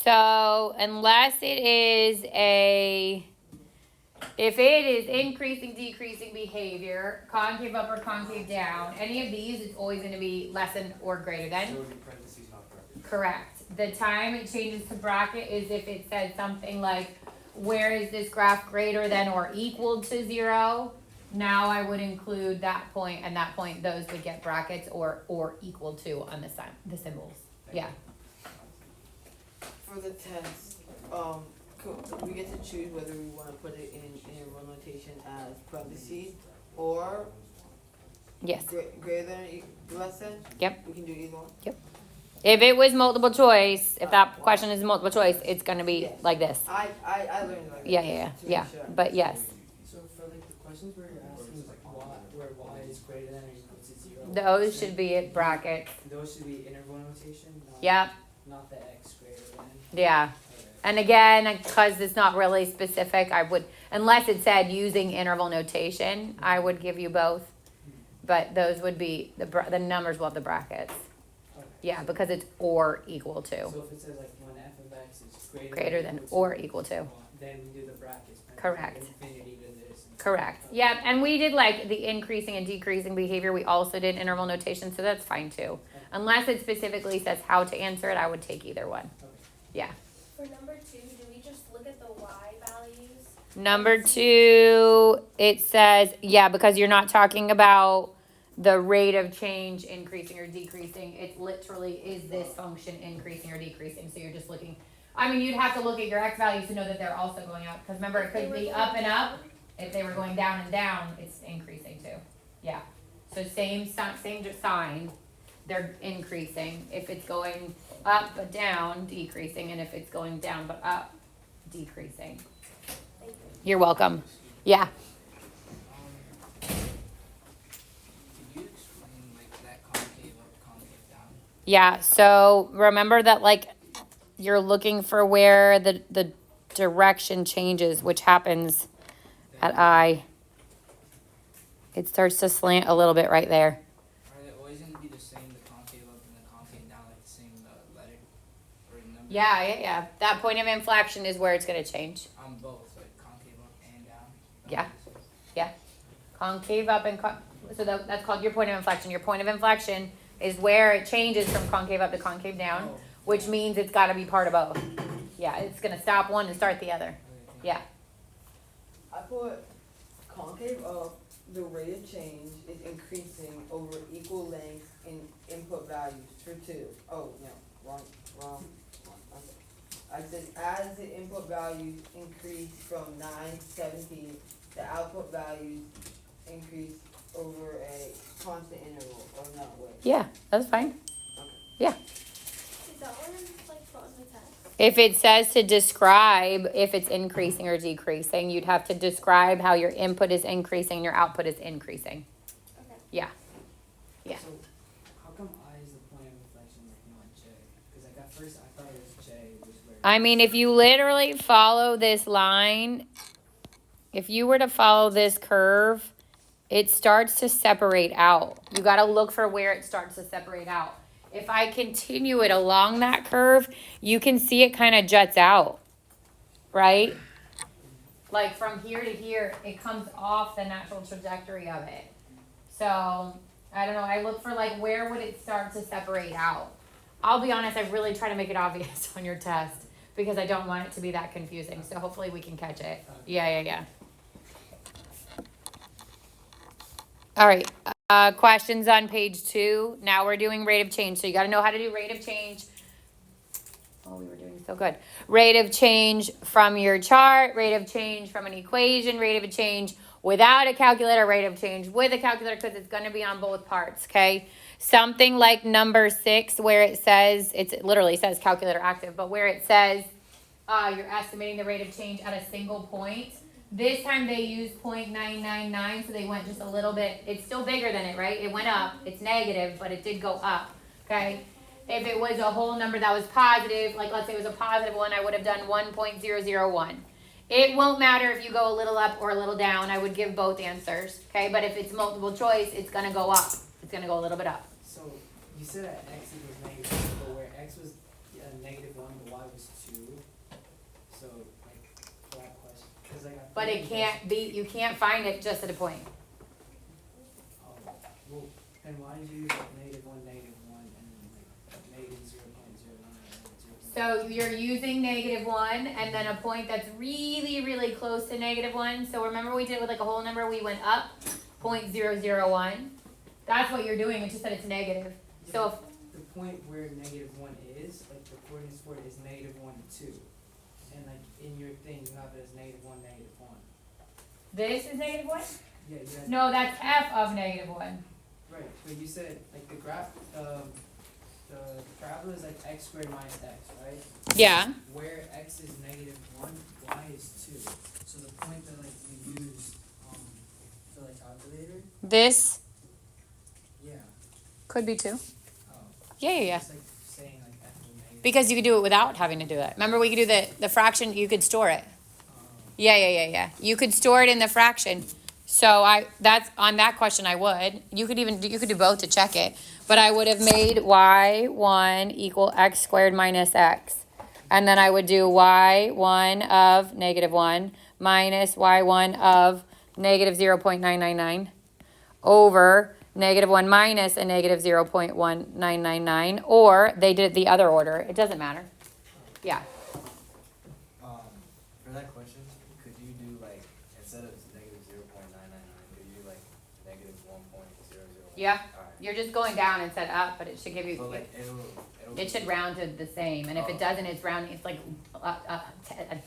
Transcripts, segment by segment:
So unless it is if it is increasing, decreasing behavior, concave up or concave down, any of these, it's always going to be less than or greater than. So in parentheses, not brackets. Correct. The time it changes to bracket is if it said something like, where is this graph greater than or equal to 0? Now I would include that point, and that point, those would get brackets or equal to on the symbols. Yeah. For the test, we get to choose whether we want to put it in interval notation as parentheses or Yes. greater than or less than? Yep. We can do either one? If it was multiple choice, if that question is multiple choice, it's gonna be Yes. like this. I learned like Yeah, that. yeah, to make yeah. sure. But yes, So for like the questions where you're asking like where y is greater than or equal to 0. those should be at brackets. Those should be interval notation, not, Yep, not the x greater than. yeah. Okay. And again, because it's not really specific, I would, unless it said using interval notation, I would give you both. But those would be, the numbers will have the brackets. Okay. Yeah, because it's or equal to. So if it says like when f of x is Greater than or equal to. then we do the brackets. right? Correct. Infinity to this. And Correct. stuff. Yeah, and we did like the increasing and decreasing behavior. We also did interval notation, so that's fine too. Unless it specifically says how to answer it, I would take either one. Okay. Yeah. For number 2, do we just look at the y values? Number 2, it says, yeah, because you're not talking about the rate of change increasing or decreasing. It literally is this function increasing or decreasing. So you're just looking, I mean, you'd have to look at your x values to know that they're also going up. Because remember, it could be up and up. If they were going down and down, it's increasing too. Yeah. So same sign, they're increasing. If it's going up but down, decreasing. And if it's going down but up, decreasing. Thank you. You're welcome. Yeah. Could you explain like that concave up, concave down? Yeah. So remember that like you're looking for where the direction changes, which happens at I. It starts to slant a little bit right there. Are they always going to be the same, the concave up and the concave down, like the same letter or number? Yeah. That point of inflection is where it's going to change. On both, like concave up and down? Yeah. Concave up and so that's called your point of inflection. Your point of inflection is where it changes from concave up to concave down, Oh. which means it's got to be part of both. Yeah, it's going to stop one and start the other. Okay, thank you. Yeah. I put concave up, the rate of change is increasing over equal length in input values for 2. Oh, no, wrong. Okay. I said as the input values increase from 9 to 17, the output values increase over a constant interval, or no, wait. Yeah, that's fine. Is that one like on the test? If it says to describe if it's increasing or decreasing, you'd have to describe how your input is increasing and your output is increasing. Okay. Yeah. Yeah. So how come I is the point of inflection, like not J? Because like at first I thought it was J was where. I mean, if you literally follow this line, if you were to follow this curve, it starts to separate out. You got to look for where it starts to separate out. If I continue it along that curve, you can see it kind of juts out, right? Like from here to here, it comes off the natural trajectory of it. So, I don't know, I look for like where would it start to separate out. I'll be honest, I really try to make it obvious on your test because I don't want it to be that confusing. So hopefully we can catch it. Yeah. All right. Questions on page 2. Now we're doing rate of change. So you got to know how to do rate of change. Oh, we were doing so good. Rate of change from your chart, rate of change from an equation, rate of change without a calculator, rate of change with a calculator because it's going to be on both parts, okay? Something like number 6 where it says, it literally says calculator active, but where it says you're estimating the rate of change at a single point. This time they used 0.999, so they went just a little bit. It's still bigger than it, right? It went up. It's negative, but it did go up, okay? If it was a whole number that was positive, like let's say it was a positive one, I would have done 1.001. It won't matter if you go a little up or a little down. I would give both answers, okay? But if it's multiple choice, it's going to go up. It's going to go a little bit up. So you said at x equals -2, but where x was -1 the y was 2. So, like, for that question, because I got. But it can't be, you can't find it just at a point. Oh, well, then why did you use like -1, -1, and then like -0.09 and 0.0? So you're using -1 and then a point that's really, really close to -1. So remember we did it with like a whole number, we went up 0.001. That's what you're doing, it's just that it's negative. So if, The point where -1 is, like the coordinates for it is -1, 2. And like in your thing, you have it as -1, -1. this is -1? Yeah, you had, No, that's f of -1. right, but you said like the graph, the parabola is like x squared minus x, right? Yeah. Where x is -1, y is 2. So the point that like you use for like calculator, This yeah. could be 2. Oh, Yeah. it's like saying like f of negative. Because you could do it without having to do it. Remember we could do the fraction, you could store it. Yeah. You could store it in the fraction. So that's on that question I would. You could do both to check it. But I would have made y1 equal x squared minus x. And then I would do y1 of -1 minus y1 of -0.999 over -1 minus a -0.1999. Or they did it the other order. It doesn't matter. Yeah. For that question, could you do like, instead of -0.999, could you do like -1.001? Yeah. Alright. You're just going down instead of up, but it should give you. But like, it'll It should round to the same, and if it Oh. doesn't, it's rounding, it's like a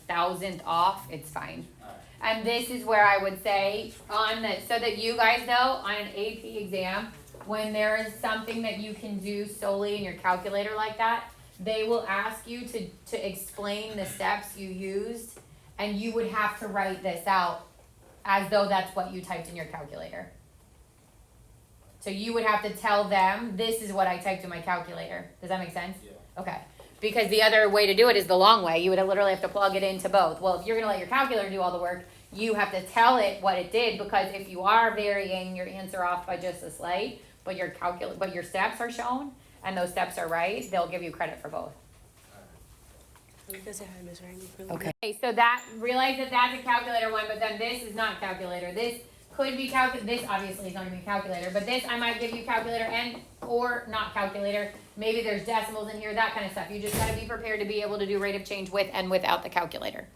thousandth off, it's fine. Alright. And this is where I would say, so that you guys know, on an AP exam, when there is something that you can do solely in your calculator like that, they will ask you to explain the steps you used, and you would have to write this out as though that's what you typed in your calculator. So you would have to tell them, this is what I typed in my calculator. Does that make sense? Yeah. Okay. Because the other way to do it is the long way. You would literally have to plug it into both. Well, if you're going to let your calculator do all the work, you have to tell it what it did, because if you are varying your answer off by just a slight, but your steps are shown and those steps are right, they'll give you credit for both. Okay. So realize that that's a calculator one, but then this is not calculator. This could be this obviously is not gonna be calculator, but this I might give you calculator and or not calculator. Maybe there's decimals in here, that kind of stuff. You just gotta be prepared to be able to do rate of change with and without the calculator.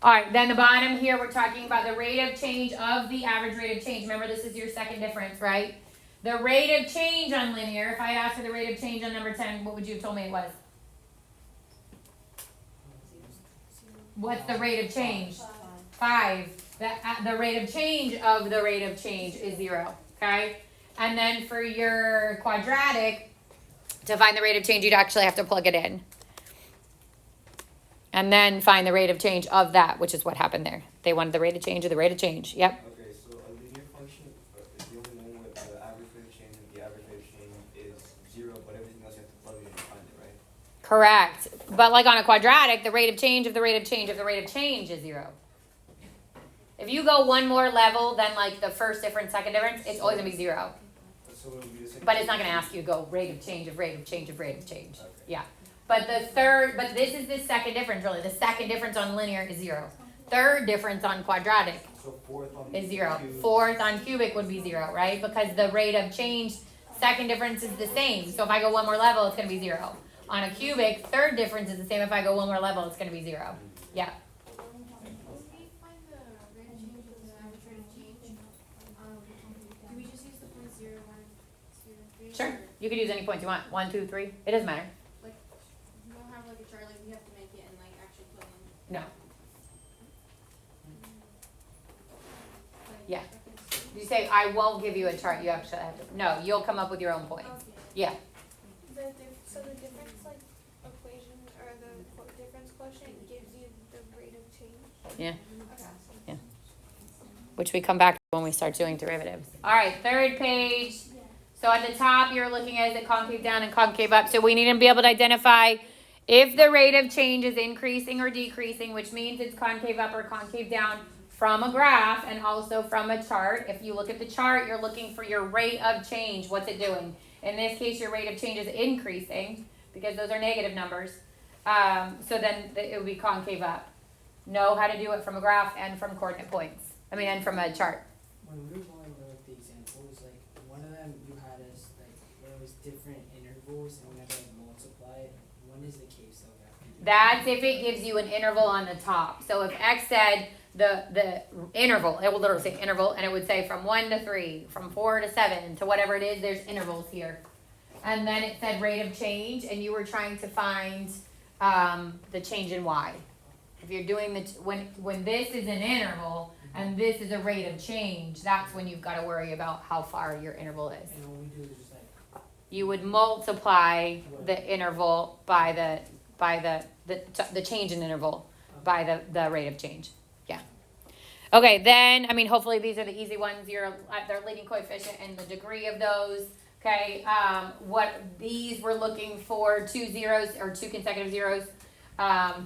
All right, then the bottom here, we're talking about the rate of change of the average rate of change. Remember, this is your second difference, right? The rate of change on linear, if I had asked for the rate of change on number 10, what would you have told me it was? What's the rate of change? 5. The rate of change of the rate of change is 0, okay? And then for your quadratic, to find the rate of change, you'd actually have to plug it in. And then find the rate of change of that, which is what happened there. They wanted the rate of change of the rate of change. Yep. Okay, so a linear function is the only one where the average rate of change and the average rate of change is 0, but everything else you have to plug it in to find it, right? Correct. But like on a quadratic, the rate of change of the rate of change of the rate of change is 0. If you go one more level than like the first difference, second difference, it's always gonna be 0. So it would be the same. But it's not gonna ask you to go rate of change of rate of change of rate of change. Okay. Yeah. But this is the second difference really. The second difference on linear is 0. Third difference on quadratic So fourth on is 0. cube. Fourth on cubic would be 0, right? Because the rate of change, second difference is the same. So if I go one more level, it's gonna be 0. On a cubic, third difference is the same. If I go one more level, it's gonna be 0. Yeah. When we find the rate of change of the average rate of change, do we just use the points 0, 1, 2, 3? Sure. You could use any points you want. 1, 2, 3. It doesn't matter. Like, we don't have like a chart, like we have to make it and like actually put in. No. Like, Yeah. okay. You say, I won't give you a chart. You actually have to. No, you'll come up with your own points. Okay. Yeah. So the difference like equation or the difference quotient gives you the rate of change? Yeah. Okay. Which we come back to when we start doing derivatives. All right, third page. So at the top, you're looking at the concave down and concave up. So we need to be able to identify if the rate of change is increasing or decreasing, which means it's concave up or concave down from a graph and also from a chart. If you look at the chart, you're looking for your rate of change. What's it doing? In this case, your rate of change is increasing because those are negative numbers. So then it would be concave up. Know how to do it from a graph and from coordinate points. And from a chart. When we were going over like the examples, like one of them you had us like there was different intervals and we had to like multiply it. When is the case of that? That's if it gives you an interval on the top. So if X said the interval, it will literally say interval, and it would say from 1 to 3, from 4 to 7 to whatever it is, there's intervals here. And then it said rate of change, and you were trying to find the change in Y. If you're doing when this is an interval and this is a rate of change, that's when you've got to worry about how far your interval is. And all we do is just like You would multiply the interval by the change in interval by the rate of change. Yeah. Okay, then, hopefully these are the easy ones. You're at their leading coefficient and the degree of those. Okay, what these we're looking for 2 zeros or 2 consecutive zeros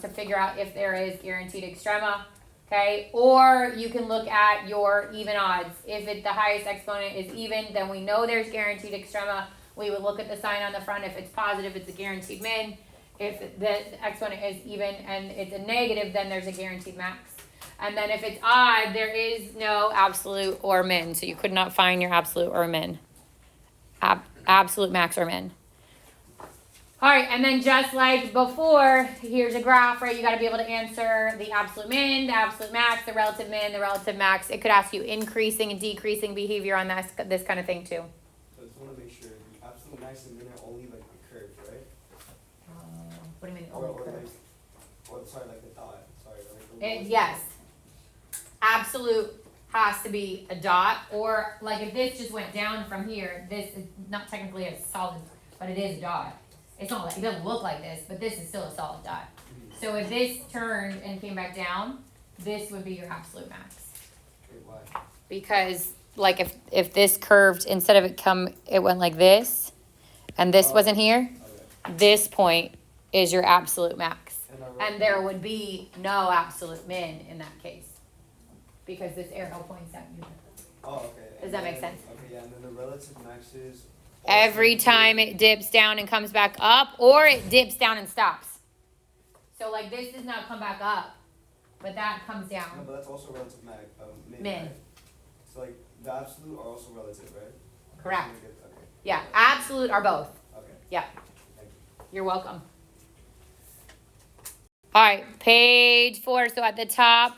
to figure out if there is guaranteed extrema. Okay, or you can look at your even odds. If the highest exponent is even, then we know there's guaranteed extrema. We would look at the sign on the front. If it's positive, it's a guaranteed min. If the exponent is even and it's a negative, then there's a guaranteed max. And then if it's odd, there is no absolute or min. So you could not find your absolute or min. Absolute max or min. All right, and then just like before, here's a graph, right? You got to be able to answer the absolute min, the absolute max, the relative min, the relative max. It could ask you increasing and decreasing behavior on this kind of thing too. So I just want to make sure the absolute max and min are only like the curve, right? What do you mean? Or Only curve? like the dot. Sorry, like the lowest- Yes. Absolute has to be a dot, or like if this just went down from here, this is not technically a solid, but it is a dot. It's not like, it doesn't look like this, but this is still a solid dot. So if this turned and came back down, this would be your absolute max. Wait, why? Because like if this curved, instead of it went like this, and this wasn't here, Okay. this point is your absolute max. our And there would be no absolute min in that case. Because this arrow points at you. Oh, okay. Does that make sense? Okay, yeah, and then the relative maxes. Every time it dips down and comes back up, or it dips down and stops. So like this does not come back up, but that comes No, down. but that's also relative min. Min. Right? So like the absolute are also relative, right? Correct. Okay. Yeah, absolute are both. Okay. Yeah. Thank you. You're welcome. All right, page 4. So at the top,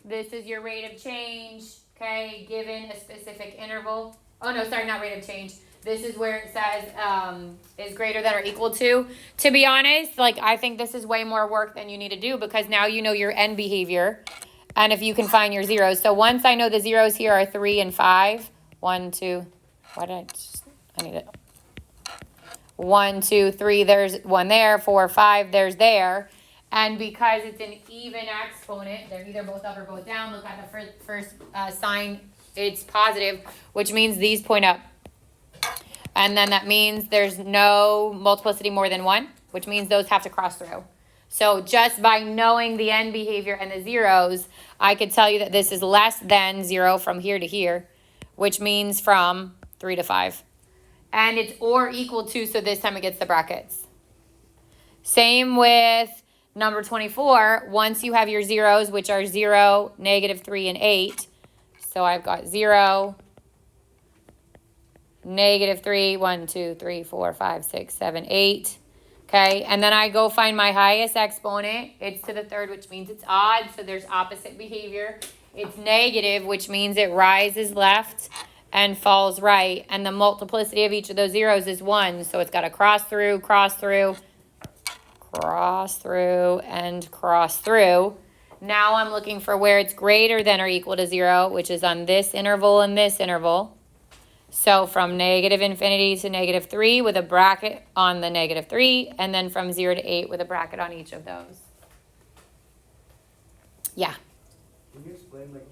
this is your rate of change, okay, given a specific interval. Oh, no, sorry, not rate of change. This is where it says is greater than or equal to. To be honest, like I think this is way more work than you need to do because now you know your end behavior and if you can find your zeros. So once I know the zeros here are 3 and 5. 1, 2, I need it. 1, 2, 3, there's 1 there. 4, 5, there's there. And because it's an even exponent, they're either both up or both down. Look at the first sign, it's positive, which means these point up. And then that means there's no multiplicity more than 1, which means those have to cross through. So just by knowing the end behavior and the zeros, I could tell you that this is less than 0 from here to here, which means from 3 to 5. And it's or equal to, so this time it gets the brackets. Same with number 24. Once you have your zeros, which are 0, -3, and 8. So I've got 0, -3, 1, 2, 3, 4, 5, 6, 7, 8. Okay, and then I go find my highest exponent. It's to the third, which means it's odd, so there's opposite behavior. It's negative, which means it rises left and falls right. And the multiplicity of each of those zeros is 1, so it's got to cross through, cross through, cross through, and cross through. Now I'm looking for where it's greater than or equal to 0, which is on this interval and this interval. So from -infinity to -3 with a bracket on the -3, and then from 0 to 8 with a bracket on each of those. Yeah. Can you explain like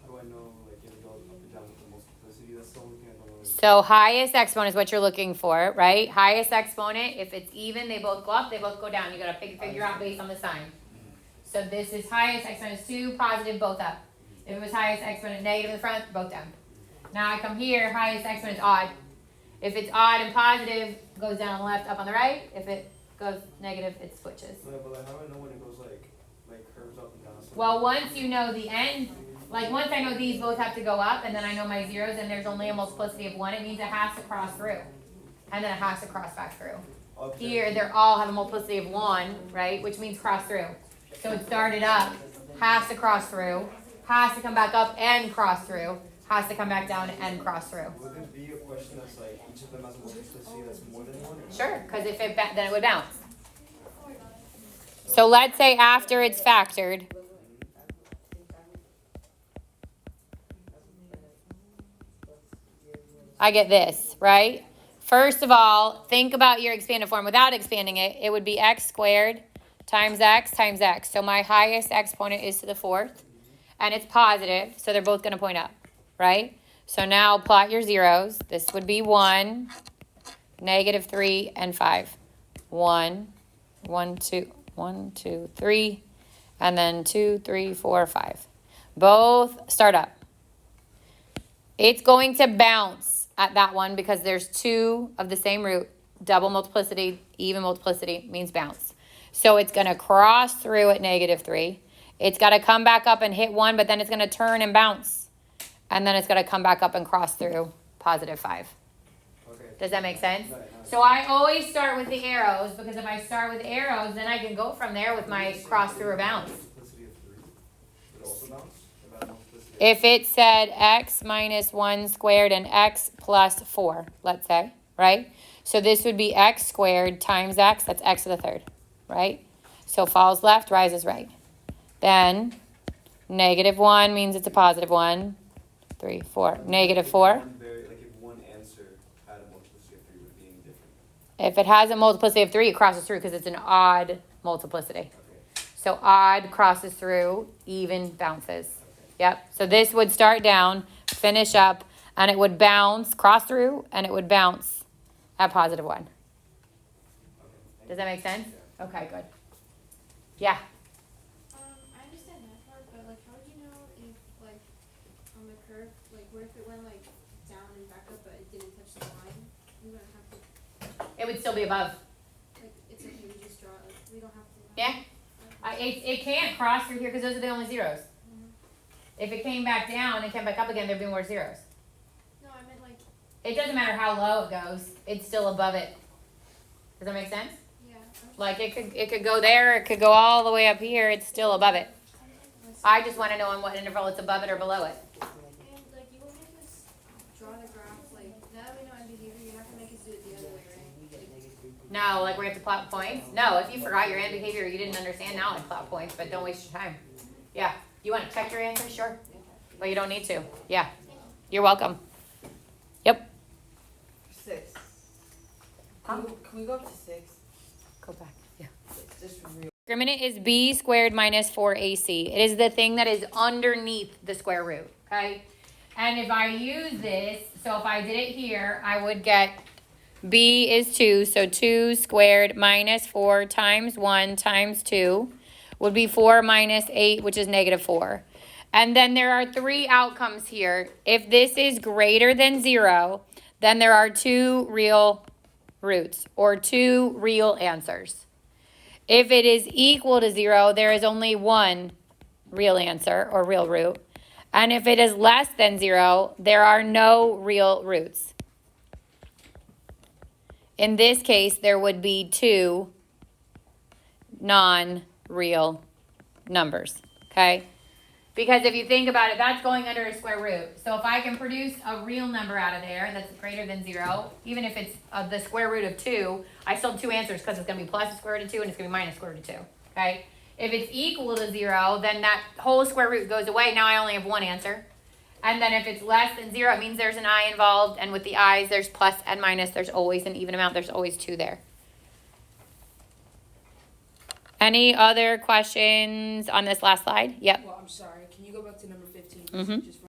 how do I know like if it goes up or down with the multiplicity? That's the only thing I don't know. So highest exponent is what you're looking for, right? Highest exponent, if it's even, they both go up, they both go down. You gotta figure out based on the sign. So this is highest exponent is 2, positive, both up. If it was highest exponent negative in the front, both down. Now I come here, highest exponent is odd. If it's odd and positive, goes down on the left, up on the right. If it goes negative, it switches. No, but like, how do I know when it goes like curves up and down? So Well, once you know the end, like once I know these both have to go up, and then I know my zeros, and there's only a multiplicity of 1, it means it has to cross through. And then it has to cross back through. okay. Here, they're all have a multiplicity of 1, right, which means cross through. So it started up, has to cross through, has to come back up and cross through, has to come back down and cross through. Would it be a question that's like each of them has a multiplicity that's more than 1? Or Sure, because if it then it would bounce. So let's say after it's factored, I get this, right? First of all, think about your expanded form. Without expanding it, it would be x squared times x times x. So my highest exponent is to the 4th, and it's positive, so they're both going to point up, right? So now plot your zeros. This would be 1, -3, and 5. 1, 1, 2, 1, 2, 3, and then 2, 3, 4, 5. Both start up. It's going to bounce at that one because there's 2 of the same root. Double multiplicity, even multiplicity means bounce. So it's going to cross through at -3. It's got to come back up and hit 1, but then it's going to turn and bounce. And then it's going to come back up and cross through +5. okay. Does that make sense? Right, nice. So I always start with the arrows, because if I start with arrows, then I can go from there with my cross through or bounce. Multiplicity of 3. Would it also bounce? About a multiplicity of If it said x minus 1 squared and x plus 4, let's say, right? So this would be x squared times x, that's x to the 3rd, right? So falls left, rises right. Then -1 means it's a positive 1, 3, 4, -4. Like if one answer had a multiplicity of 3 would be different. If it has a multiplicity of 3, it crosses through because it's an odd multiplicity. Okay. So odd crosses through, even bounces. Yep. So this would start down, finish up, and it would bounce, cross through, and it would bounce at +1. Okay. Does that make sense? Okay, good. Yeah. I understand that part, but like, how would you know if like on the curve, like, what if it went like down and back up, but it didn't touch the line? We wouldn't have to. It would still be above. Like, it's okay. We just draw it. We don't have to. Yeah. It can't cross through here because those are the only zeros. If it came back down and came back up again, there'd be more zeros. No, I meant like, It doesn't matter how low it goes. It's still above it. Does that make sense? yeah. Like it could go there. It could go all the way up here. It's still above it. I just want to know on what interval it's above it or below it. And like, you won't make us draw the graph. Like, now that we know end behavior, you have to make us do it the other way, right? No, like we have to plot points. No, if you forgot your end behavior, you didn't understand. Now I plot points, but don't waste your time. Yeah. You want to check your answer? Sure. But you don't need to. Yeah. You're welcome. Yep. 6. Huh? Can we go up to 6? Go back. Yeah. It's just real. Discriminant is b squared minus 4ac. It is the thing that is underneath the square root, okay? And if I use this, so if I did it here, I would get b is 2, so 2 squared minus 4 times 1 times 2 would be 4 minus 8, which is -4. And then there are 3 outcomes here. If this is greater than 0, then there are 2 real roots or 2 real answers. If it is equal to 0, there is only 1 real answer or real root. And if it is less than 0, there are no real roots. In this case, there would be 2 non-real numbers, okay? Because if you think about it, that's going under a square root. So if I can produce a real number out of there that's greater than 0, even if it's the square root of 2, I still have 2 answers because it's going to be plus the square root of 2 and it's going to be minus the square root of 2, okay? If it's equal to 0, then that whole square root goes away. Now I only have 1 answer. And then if it's less than 0, it means there's an I involved. And with the I's, there's plus and minus. There's always an even amount. There's always 2 there. Any other questions on this last slide? Yep. Well, I'm sorry. Can you go back to number 15 Mhm. just for